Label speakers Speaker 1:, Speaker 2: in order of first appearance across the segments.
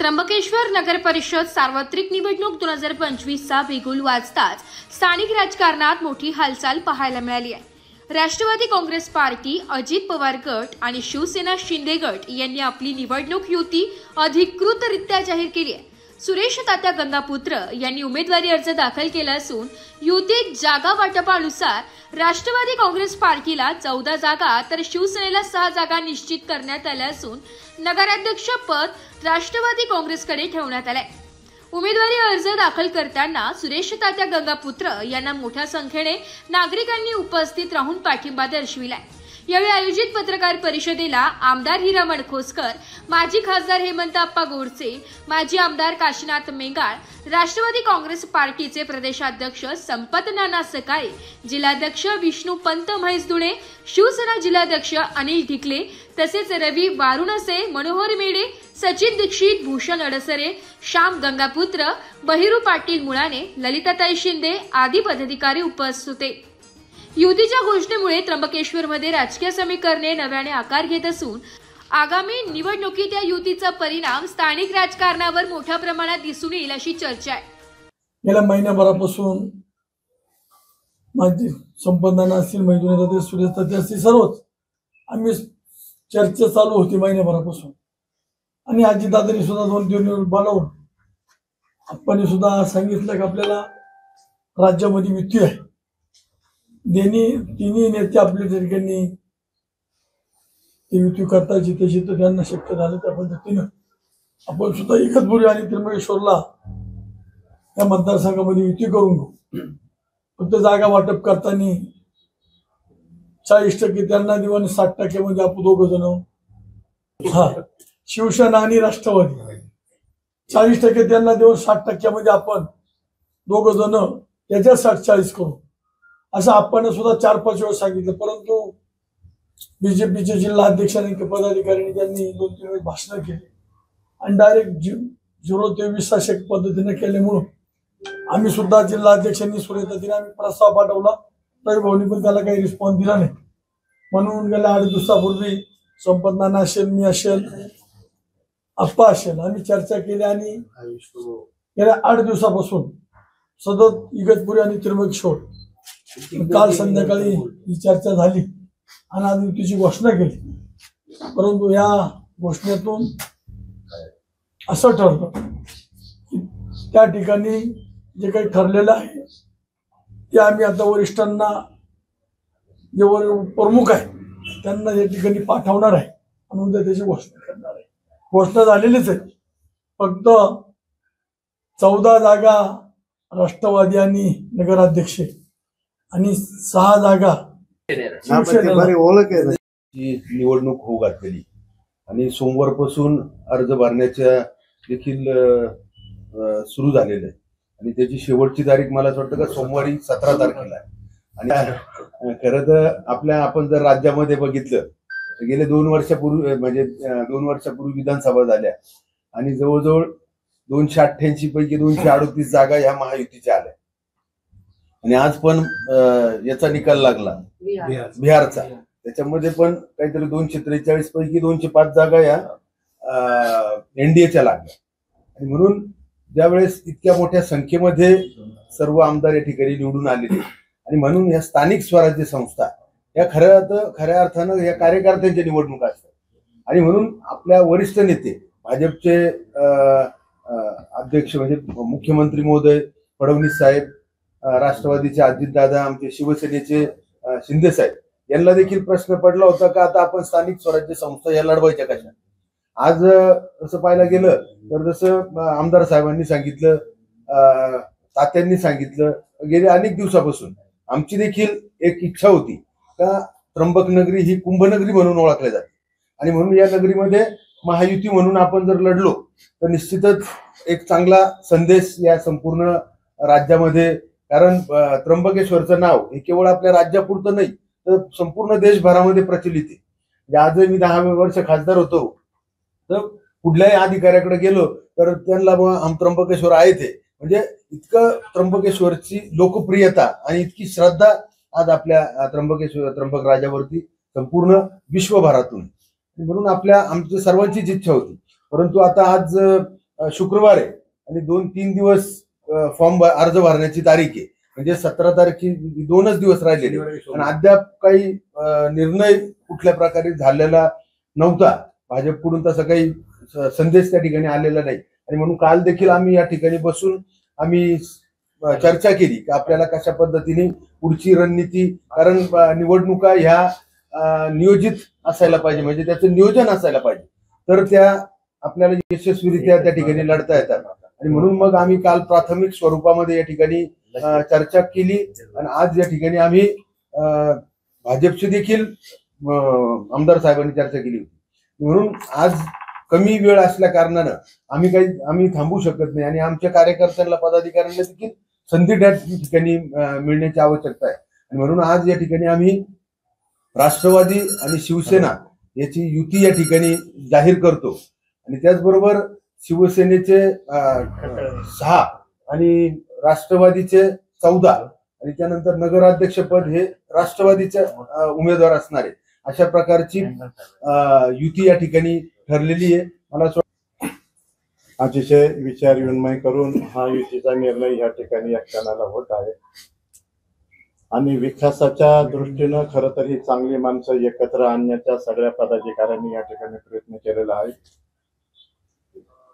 Speaker 1: त्र्यंबकेश्वर नगर परिषद सार्वत्रिक निवडणूक 2025चा बिगुल वाजताच स्थानिक राजकारणात मोठी हालचाल पाहायला मिळाली आहे। राष्ट्रवादी काँग्रेस पार्टी, अजित पवार गट आणि शिवसेना शिंदे गट यांनी आपली निवडणूक युती अधिकृतरित्या जाहीर केली आहे। सुरेश तात्या गंगापुत्र यांनी उमेदवारी अर्ज दाखल केला असून युतीत जागा वाटपानुसार राष्ट्रवादी काँग्रेस पार्टीला 14 जागा तर शिवसेनेला 6 जागा निश्चित करण्यात आल्या असून नगराध्यक्ष पद राष्ट्रवादी काँग्रेसकडे ठेवण्यात आले। उमेदवारी अर्ज दाखल करताना सुरेश तात्या गंगापुत्र यांना मोठ्या संख्येने नागरिकांनी उपस्थित राहून पाठिंबा दर्शविलाय। यावेळी आयोजित पत्रकार परिषदेला आमदार हिरामण खोसकर, माजी खासदार हेमंतप्पा गोडसे, माजी आमदार काशीनाथ मेंगाळ, राष्ट्रवादी काँग्रेस पार्टीचे प्रदेशाध्यक्ष संपत नाना सकाळे, जिल्हाध्यक्ष विष्णू पंत म्हैसदुणे, शिवसेना जिल्हाध्यक्ष अनिल ढिकले तसेच रवी वारुणसे, मनोहर मेडे, सचिन दीक्षित, भूषण अडसरे, श्याम गंगापुत्र, बहिरू पाटील मुळाने, ललिताताई शिंदे आदी पदाधिकारी उपस्थित होते। युतीच्या घोषणेमुळे त्र्यंबकेश्वरमध्ये राजकीय समीकरणे नव्याने आकार घेत असून आगामी निवडणुकीत या युतीचा परिणाम स्थानिक राजकारणावर मोठ्या प्रमाणात दिसून येईल अशी चर्चा आहे।
Speaker 2: गेल्या महिन्याभरापासून माझी संपन्ना असतील, मैदुने सुरेश तात्या असतील, सर्वच आम्ही चर्चा चालू होती महिन्याभरापासून आणि अजितदादांनी सुद्धा 2-3 दिवस बोलावून आपण सुद्धा सांगितलं की आपल्याला राज्यामध्ये युती आहे। तिन्ही नेते आपल्या ठिकाणी युती करतायची तशी तर त्यांना शक्य झालं त्या पद्धतीनं आपण सुद्धा इगतपुरी आणि त्र्यंबकेश्वरला या मतदारसंघामध्ये युती करून घेऊ। फक्त जागा वाटप करताना 40% त्यांना देऊ आणि 60% मध्ये आपण दोघं जण शिवसेना आणि राष्ट्रवादी 40% त्यांना देऊन 60% मध्ये आपण दोघं जण त्याच्या 60-40 करू असं आपण सुद्धा 4-5 वेळा सांगितलं। परंतु बीजेपीचे जिल्हा अध्यक्षांनी पदाधिकाऱ्यांनी त्यांनी 2-3 वेळेस भाषण केली आणि डायरेक्ट 0 ते 20 अशा पद्धतीने केल्यामुळं आम्ही सुद्धा जिल्हा अध्यक्षांनी सुरेश आम्ही प्रस्ताव पाठवला, तरी भाऊनी पण त्याला काही रिस्पॉन्स दिला नाही। म्हणून गेल्या 8 दिवसापूर्वी संपत नाना असेल, मी असेल, आप्पा असेल, आम्ही चर्चा केली आणि गेल्या 8 दिवसापासून सतत इगतपुरी आणि त्र्यंबकेश्वर काल संध्याकाळी ही चर्चा झाली आणि आज युतीची घोषणा केली। परंतु या घोषणेतून असं ठरलं की त्या ठिकाणी जे काही ठरलेलं आहे ते आम्ही आता वरिष्ठांना, जे प्रमुख आहे त्यांना या ठिकाणी पाठवणार आहे आणि उद्या त्याची घोषणा करणार आहे। घोषणा झालेलीच आहे, फक्त 14 जागा राष्ट्रवादी आणि नगराध्यक्ष आणि 6 जागा
Speaker 3: निवडणूक होऊ घातलेली आणि सोमवारपासून अर्ज भरण्याच्या देखील सुरू झालेलं आहे आणि त्याची शेवटची तारीख मला असं वाटतं का सोमवारी 17 तारखेला आहे। आणि खरं तर आपण जर राज्यामध्ये बघितलं तर गेले 2 वर्षापूर्वी म्हणजे 2 वर्षापूर्वी विधानसभा झाल्या आणि जवळजवळ 288 पैकी 238 जागा ह्या महायुतीच्या आल्या आणि आज पण याचा निकाल लागला बिहारचा, त्याच्यामध्ये पण काहीतरी 243 पैकी 205 जागा या एनडीएच्या लागल्या आणि म्हणून ज्यावेळेस इतक्या मोठ्या संख्येमध्ये सर्व आमदार या ठिकाणी निवडून आलेले आणि म्हणून या स्थानिक स्वराज्य संस्था या खऱ्या अर्थानं या कार्यकर्त्यांच्या निवडणुका असतात आणि म्हणून आपल्या वरिष्ठ नेते भाजपचे अध्यक्ष म्हणजे मुख्यमंत्री महोदय फडणवीस साहेब, राष्ट्रवादीचे अजितदादा, आमचे शिवसेनेचे शिंदे साहेब यांना देखील प्रश्न पडला होता का आता आपण स्थानिक स्वराज्य संस्था या लढवायच्या कशा। आज असं पाहायला गेलं तर जसं आमदार साहेबांनी सांगितलं, तात्यांनी सांगितलं, गेले अनेक दिवसापासून आमची देखील एक इच्छा होती का त्र्यंबक नगरी ही कुंभनगरी म्हणून ओळखल्या जाते आणि म्हणून या नगरीमध्ये महायुती म्हणून आपण जर लढलो तर निश्चितच एक चांगला संदेश या संपूर्ण राज्यामध्ये, कारण त्र्यंबकेश्वरचं नाव हे केवळ आपल्या राज्यापुरतं नाही तर संपूर्ण देशभरामध्ये प्रचलित आहे। म्हणजे आजही मी 10 वर्ष खासदार होतो तर कुठल्याही अधिकाऱ्याकडे गेलो तर त्यांना आम त्र्यंबकेश्वर आहे ते, म्हणजे इतकं त्र्यंबकेश्वरची लोकप्रियता आणि इतकी श्रद्धा आज आपल्या त्र्यंबक राजावरती संपूर्ण विश्वभरातून, म्हणून आमच्या सर्वांचीच इच्छा होती। परंतु आता आज शुक्रवार आहे आणि 2-3 दिवस फॉर्म अर्ज भरण्याची तारीख आहे. म्हणजे 17 तारखे 2च दिवस राहिलेले आणि अद्याप काही निर्णय कुठल्या प्रकारे झालेला नव्हता. भाजपकडून तसा काही संदेश त्या ठिकाणी आलेला नाही आणि म्हणून काल देखील आम्ही या ठिकाणी बसून आम्ही चर्चा केली की आपल्याला कशा पद्धतीने पुढची रणनीती, कारण निवडणुका ह्या नियोजित असायला पाहिजे, म्हणजे त्याचं नियोजन असायला पाहिजे, तर त्या आपल्याला यशस्वीरित्या त्या ठिकाणी लढता येतात. आणि म्हणून मग आम्ही काल प्राथमिक स्वरूपामध्ये या ठिकाणी चर्चा केली आणि आज या ठिकाणी आम्ही भाजपशी देखील आमदार साहेबांनी चर्चा केली होती. म्हणून आज कमी वेळ असल्या कारणानं आम्ही थांबू शकत नाही आणि आमच्या कार्यकर्त्यांना, पदाधिकाऱ्यांना देखील संधी त्या ठिकाणी मिळण्याची आवश्यकता आहे. आणि म्हणून आज या ठिकाणी आम्ही राष्ट्रवादी आणि शिवसेना याची युती या ठिकाणी जाहीर करतो आणि त्याचबरोबर शिवसेनेचे 6 आणि राष्ट्रवादीचे 14 आणि त्यानंतर नगराध्यक्षपद हे राष्ट्रवादीचे उमेदवार असणार आहे. अशा प्रकारची युती या ठिकाणी ठरलेली आहे. मला
Speaker 4: अतिशय विचार विनिमय करून हा युतीचा निर्णय या ठिकाणी या क्षणाला होत आहे आणि विकासाच्या दृष्टीनं खरं तर ही चांगली माणसं एकत्र आणण्याच्या सगळ्या पदाधिकाऱ्यांनी या ठिकाणी प्रयत्न केलेला आहे.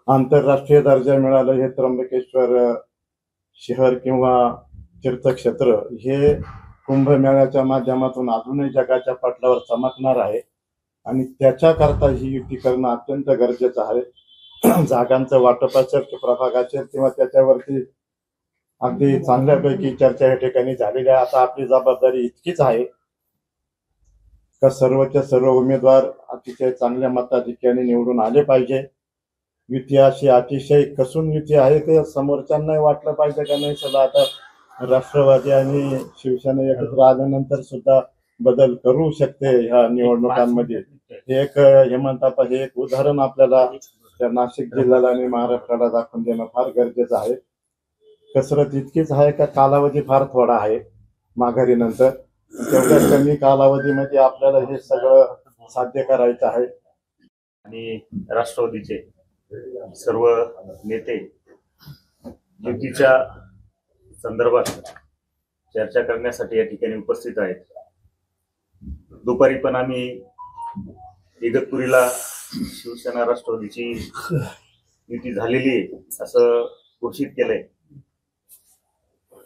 Speaker 4: आंतरराष्ट्रीय दर्जा मिळाला हे त्र्यंबकेश्वर शहर किंवा तीर्थक्षेत्र हे कुंभमेळ्याच्या माध्यमातून अजूनही जगाच्या पटलावर चमकणार आहे आणि त्याच्याकरता ही युती करणं अत्यंत गरजेचं आहे. जागांचं वाटप असेल की प्रभाग असेल किंवा त्याच्यावरती अगदी चांगल्यापैकी चर्चा या ठिकाणी झालेली आहे. आता आपली जबाबदारी इतकीच आहे का सर्वच्या सर्व उमेदवार अतिशय चांगल्या मताधिक्याने निवडून आले पाहिजे. युती अशी अतिशय कसून युती आहे ते समोरच्यांना वाटलं पाहिजे का नाही चला आता राष्ट्रवादी आणि शिवसेना एकत्र आल्यानंतर सुद्धा बदल करू शकते ह्या निवडणुकांमध्ये. एक हेमंतापा हे एक उदाहरण आपल्याला त्या नाशिक जिल्ह्याला आणि महाराष्ट्राला दाखवून देणं फार गरजेचं आहे. कसरत इतकीच आहे का कालावधी फार थोडा आहे माघारी नंतर, तेवढ्या कमी कालावधीमध्ये आपल्याला हे सगळं साध्य करायचं आहे.
Speaker 5: आणि राष्ट्रवादीचे सर्व नेते युतीच्या संदर्भात चर्चा करण्यासाठी या ठिकाणी उपस्थित आहेत. दुपारी पण आम्ही इगतपुरीला शिवसेना राष्ट्रवादीची युती झालेली आहे असं घोषित केलंय.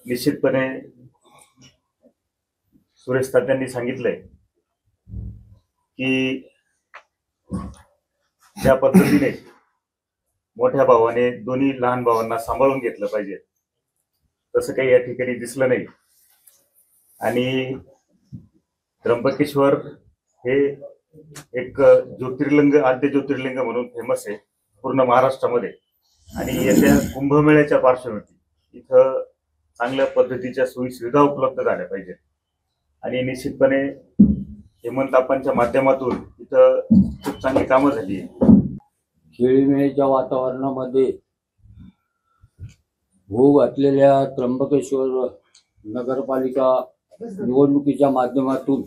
Speaker 5: निश्चितपणे सुरेश तात्यांनी सांगितलंय की ज्या पद्धतीने मोठ्या भावाने दोन्ही लहान भावांना सांभाळून घेतलं पाहिजे तसं काही या ठिकाणी दिसलं नाही. आणि त्र्यंबकेश्वर हे एक ज्योतिर्लिंग, आद्य ज्योतिर्लिंग म्हणून फेमस आहे पूर्ण महाराष्ट्रामध्ये. आणि येत्या कुंभमेळ्याच्या पार्श्वभूमीवर इथं चांगल्या पद्धतीच्या सोयी सुविधा उपलब्ध झाल्या पाहिजेत आणि निश्चितपणे हेमंतापांच्या माध्यमातून इथं खूप चांगली कामं झाली आहेत.
Speaker 6: खेळीमेळीच्या वातावरणामध्ये होऊ घातलेल्या त्र्यंबकेश्वर नगरपालिका निवडणुकीच्या माध्यमातून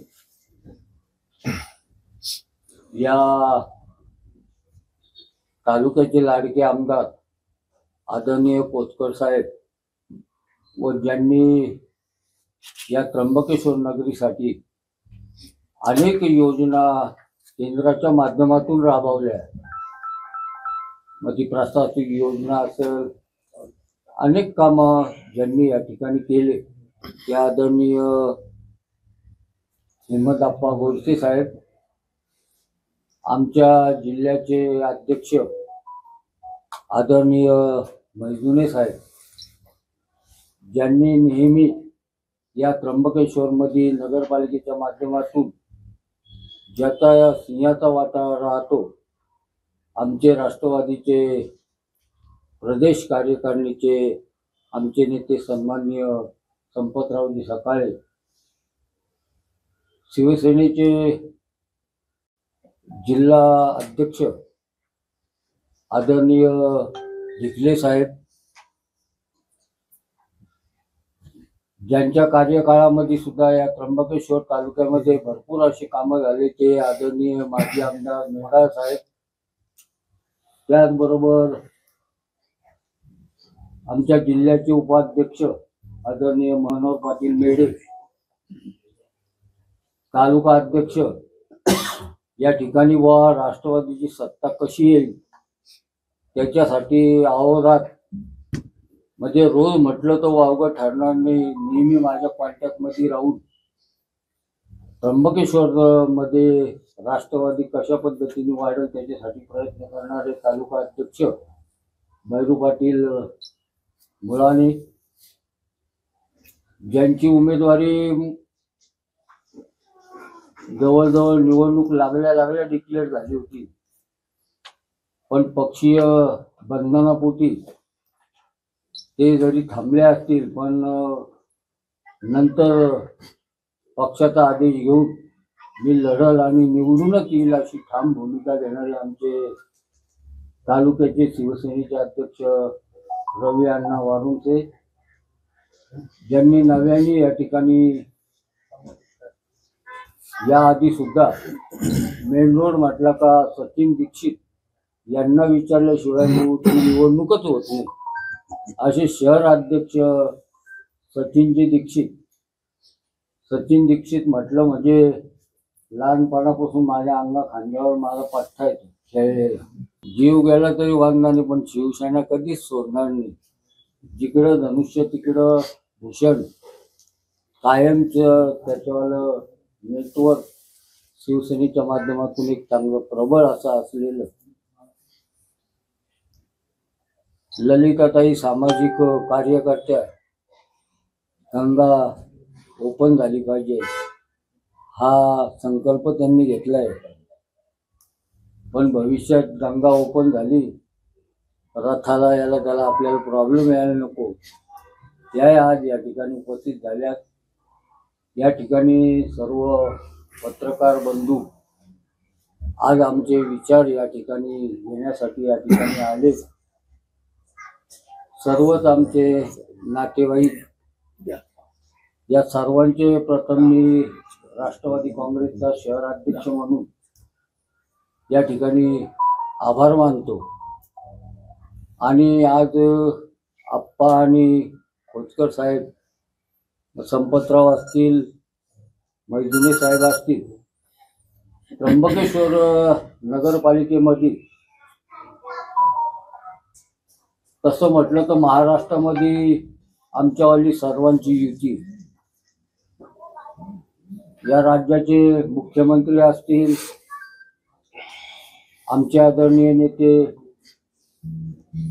Speaker 6: या तालुक्याचे लाडके आमदार आदरणीय कोतकर साहेब व ज्यांनी या त्र्यंबकेश्वर नगरीसाठी अनेक योजना केंद्राच्या माध्यमातून राबवल्या. मग ती प्रशासकीय योजना असेल, अनेक कामं ज्यांनी या ठिकाणी केले त्या आदरणीय हेमंतप्पा गोडसे साहेब, आमच्या जिल्ह्याचे अध्यक्ष आदरणीय मैजुने साहेब, ज्यांनी नेहमी या त्र्यंबकेश्वरमध्ये नगरपालिकेच्या माध्यमातून ज्याचा सिंहाचा वाटा राहतो, आमचे राष्ट्रवादीचे प्रदेश कार्यकारिणीचे आमचे नेते सन्माननीय संपतरावजी सकाळे, शिवसेनेचे जिल्हा अध्यक्ष आदरणीय ढिकले साहेब, ज्यांच्या कार्यकाळामध्ये सुद्धा या त्र्यंबकेश्वर तालुक्यामध्ये भरपूर अशी कामं झाले ते आदरणीय माजी आमदार मेघाळ साहेब, त्याचबरोबर आमच्या जिल्ह्याचे उपाध्यक्ष आदरणीय मनोहर पाटील मेढे, तालुका अध्यक्ष, या ठिकाणी राष्ट्रवादीची सत्ता कशी येईल त्याच्यासाठी अहोरात, म्हणजे रोज म्हटलं तर वावगं ठरणार नाही, नेहमी माझ्या कॉन्टॅक्ट मध्ये राहून त्र्यंबकेश्वर मध्ये राष्ट्रवादी कशा पद्धतीने वाढेल त्याच्यासाठी प्रयत्न करणारे तालुका अध्यक्ष भैरू पाटील मुळाने, ज्यांची उमेदवारी जवळजवळ निवडणूक लागल्या डिक्लेअर झाली होती, पण पक्षीय बंधनापोटी ते जरी थांबले असतील, पण नंतर पक्षाचा आदेश घेऊन मी लढल आणि निवडूनच येईल अशी ठाम भूमिका घेणारे आमचे तालुक्याचे शिवसेनेचे अध्यक्ष रवी अण्णा वारुंचे, ज्यांनी नव्याने या ठिकाणी याआधी सुद्धा मेन रोड म्हटला का सचिन दीक्षित यांना विचारल्याशिवाय निवडणूकच होत नाही, असे शहर अध्यक्ष सचिन दीक्षित म्हटलं म्हणजे लहानपणापासून माझ्या खांद्यावर मला पठ्ठा येतो खेळलेला. जीव गेला तरी वागणार नाही, पण शिवसेना कधीच सोडणार नाही. जिकडं धनुष्य तिकडं भूषण, कायमच त्याच्यावर नेटवर्क शिवसेनेच्या माध्यमातून एक चांगलं प्रबळ असं असलेलं. ललिताताई सामाजिक कार्यकर्त्या, गंगा ओपन झाली पाहिजे हा संकल्प त्यांनी घेतलाय, पण भविष्यात गंगा ओपन झाली, रथाला याला त्याला आपल्याला प्रॉब्लेम यायला नको, त्या आज या ठिकाणी उपस्थित झाल्यात. या ठिकाणी सर्व पत्रकार बंधू आज आमचे विचार या ठिकाणी घेण्यासाठी या ठिकाणी आले. सर्वच आमचे नातेवाईक, या सर्वांचे प्रथम मी राष्ट्रवादी काँग्रेसचा शहर अध्यक्ष म्हणून या ठिकाणी आभार मानतो. आणि आज आप्पा आणि खोचकर साहेब, संपतराव असतील, मैजुने साहेब असतील, त्र्यंबकेश्वर नगरपालिकेमध्ये तसं म्हटलं तर महाराष्ट्रामध्ये आमच्यावाली सर्वांची युती, या राज्याचे मुख्यमंत्री असतील, आमचे आदरणीय नेते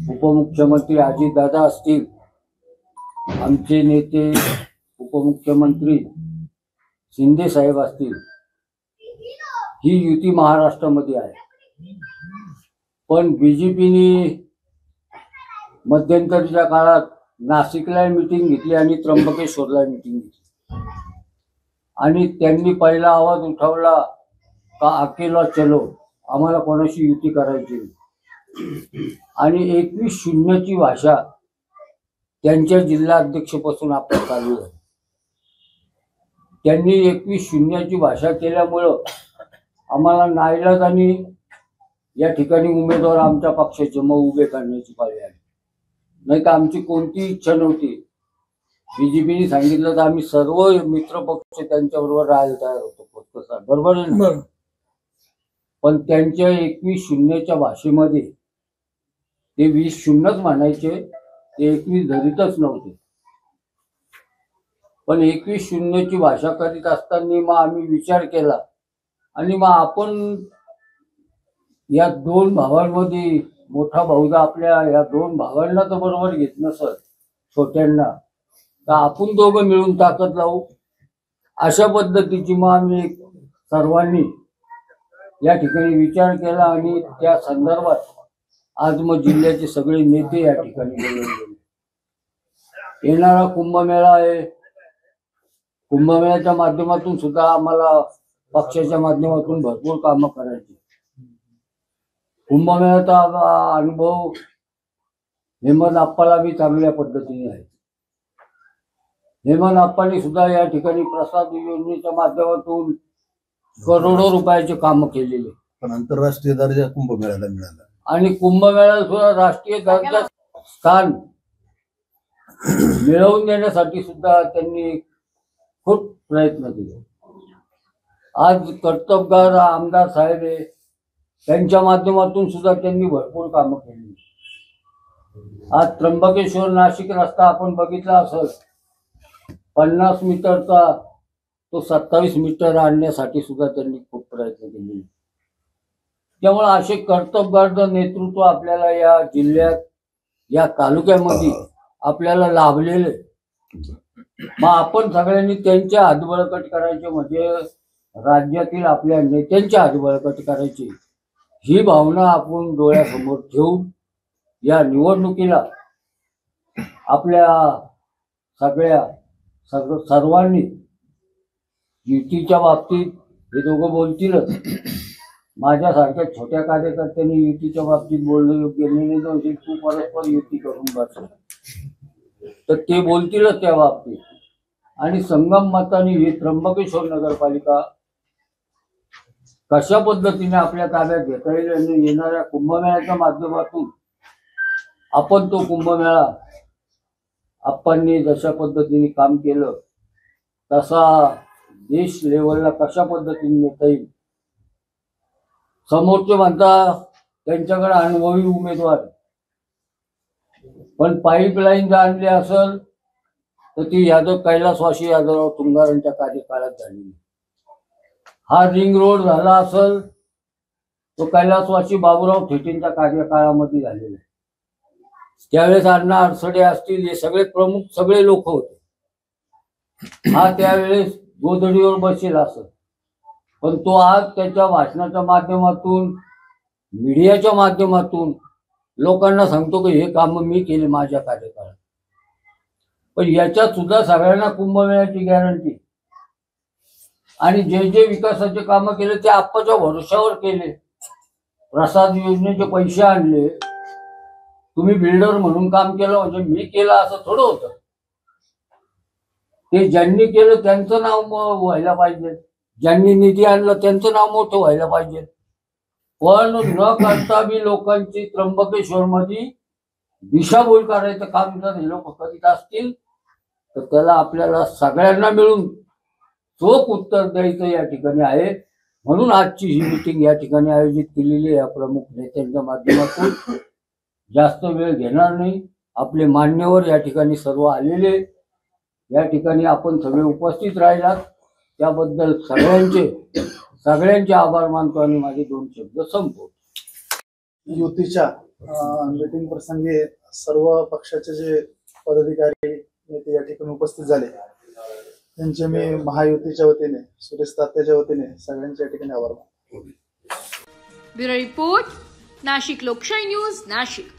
Speaker 6: उपमुख्यमंत्री अजितदादा असतील, आमचे नेते उपमुख्यमंत्री शिंदे साहेब असतील, ही युती महाराष्ट्रामध्ये आहे. पण बीजेपीने मध्यंतरीच्या काळात नाशिकला मीटिंग घेतली आणि त्र्यंबकेश्वरला मीटिंग घेतली, आणि त्यांनी पहिला आवाज उठवला का अकेला चलो, आम्हाला कोणाशी युती करायची. आणि 21-0ची भाषा त्यांच्या जिल्हा अध्यक्षपासून आपण चालू आहे. त्यांनी 21-0ची भाषा केल्यामुळं आम्हाला नाईलाजाने या ठिकाणी उमेदवार आमच्या पक्षाचे मग उभे करण्याची पाळी आली. नाही तर आमची कोणती इच्छा नव्हती. बीजेपीने सांगितलं तर आम्ही सर्व मित्र पक्ष त्यांच्याबरोबर राहायला तयार होतो, बरोबर आहे ना. पण त्यांच्या 21-0च्या भाषेमध्ये ते 20-0च म्हणायचे, ते 21 धरीतच नव्हते. पण 21-0ची भाषा करीत असताना मग आम्ही विचार केला, आणि मग आपण या दोन भावांमध्ये, मोठा भाऊजा आपल्या या दोन भावांना तर बरोबर घेत नसत, छोट्यांना, तर आपण दोघं मिळून ताकद लावू, अशा पद्धतीची मग आम्ही सर्वांनी या ठिकाणी विचार केला. आणि त्या संदर्भात आज मग जिल्ह्याचे सगळे नेते या ठिकाणी बोलवले गेले. येणारा कुंभमेळा आहे, कुंभमेळ्याच्या माध्यमातून सुद्धा आम्हाला पक्षाच्या माध्यमातून भरपूर कामं करायची. कुंभमेळ्याचा अनुभव हेमंत आप्पाला बी चांगल्या पद्धतीने आहे. हेमंत आप्पांनी सुद्धा या ठिकाणी प्रसाद योजनेच्या माध्यमातून करोडो रुपयाचे काम केलेले,
Speaker 3: पण आंतरराष्ट्रीय दर्जा कुंभमेळ्याला मिळाला,
Speaker 6: आणि कुंभमेळ्याला सुद्धा राष्ट्रीय दर्जा स्थान मिळवून देण्यासाठी सुद्धा त्यांनी खूप प्रयत्न केले. आज कर्तबगार आमदार साहेब आहे, त्यांच्या माध्यमातून सुद्धा त्यांनी भरपूर कामं केली. आज त्र्यंबकेश्वर नाशिक रस्ता आपण बघितला असेल, 50 मीटरचा तो 27 मीटर आणण्यासाठी सुद्धा त्यांनी खूप प्रयत्न केले. त्यामुळे असे कर्तबगार नेतृत्व आपल्याला या जिल्ह्यात, या तालुक्यामध्ये आपल्याला लाभलेले. मग आपण सगळ्यांनी त्यांचे हात बळकट करायचे, म्हणजे राज्यातील आपल्या नेत्यांचे हात बळकट करायचे, ही भावना आपण डोळ्यासमोर ठेवून या निवडणुकीला आपल्या सर्वांनी युतीच्या बाबतीत हे दोघं बोलतीलच. माझ्यासारख्या छोट्या कार्यकर्त्यांनी युतीच्या बाबतीत बोलणं योग्य नाही, तू परस्पर युती करून बस, तर ते बोलतीलच त्या बाबतीत. आणि संगम मताने ही त्र्यंबकेश्वर नगरपालिका कशा पद्धतीने आपल्या ताब्यात घेता येईल आणि येणाऱ्या कुंभमेळ्याच्या माध्यमातून आपण तो कुंभमेळा आपणनी जशा पद्धतीने काम केलं तसा देश लेवलला कशा पद्धतीने नेता येईल. समोरचे म्हणता त्यांच्याकडे अनुभवी उमेदवार, पण पाईपलाईन जर आणली असेल तर ती कैलासवासी यादवराव तुंगारांच्या कार्यकाळात झाली. हा रिंग रोड झाला असेल तो कैलासवासी बाबूराव थेटेंच्या कार्यकाळामध्ये झालेला आहे. त्यावेळेस अण्णा अडसडे असतील, हे सगळे प्रमुख सगळे लोक होते. हा त्यावेळेस गोधडीवर बसेल असं, पण तो आज त्याच्या भाषणाच्या माध्यमातून, मीडियाच्या माध्यमातून लोकांना सांगतो की हे काम मी केले माझ्या कार्यकाळात. पण याच्यात सुद्धा सगळ्यांना कुंभमेळ्याची गॅरंटी, आणि जे जे विकासाचे कामं केले ते आप्पाच्या भरोशावर केले. प्रसाद योजनेचे पैसे आणले, तुम्ही बिल्डर म्हणून काम केलं म्हणजे मी केलं असं थोडं होतं. ते ज्यांनी केलं त्यांचं नाव व्हायला पाहिजे, ज्यांनी निधी आणला त्यांचं नाव मोठं व्हायला पाहिजे. पण न करता बी लोकांची त्र्यंबकेश्वर मध्ये दिशाभूल करायचं काम जर हे लोक करीत असतील तर त्याला आपल्याला सगळ्यांना मिळून चोख उत्तर द्यायचं या ठिकाणी आहे. म्हणून आजची ही मीटिंग या ठिकाणी आयोजित केलेली आहे या प्रमुख नेत्यांच्या माध्यमातून. जास्त वेळ घेणार नाही. आपले मान्यवर या ठिकाणी सर्व आलेले, या ठिकाणी आपण सगळे उपस्थित राहिलात त्याबद्दल सगळ्यांचे आभार मानतो आणि माझे 2 शब्द संपवतो.
Speaker 7: युतीच्या मीटिंग प्रसंगी सर्व पक्षाचे जे पदाधिकारी नेते या ठिकाणी उपस्थित झाले, त्यांचे मी महायुतीच्या वतीने, सुरेश तात्याच्या वतीने सगळ्यांच्या ठिकाणी आभार मानतो.
Speaker 1: ब्युरो रिपोर्ट, नाशिक लोकशाही न्यूज, नाशिक.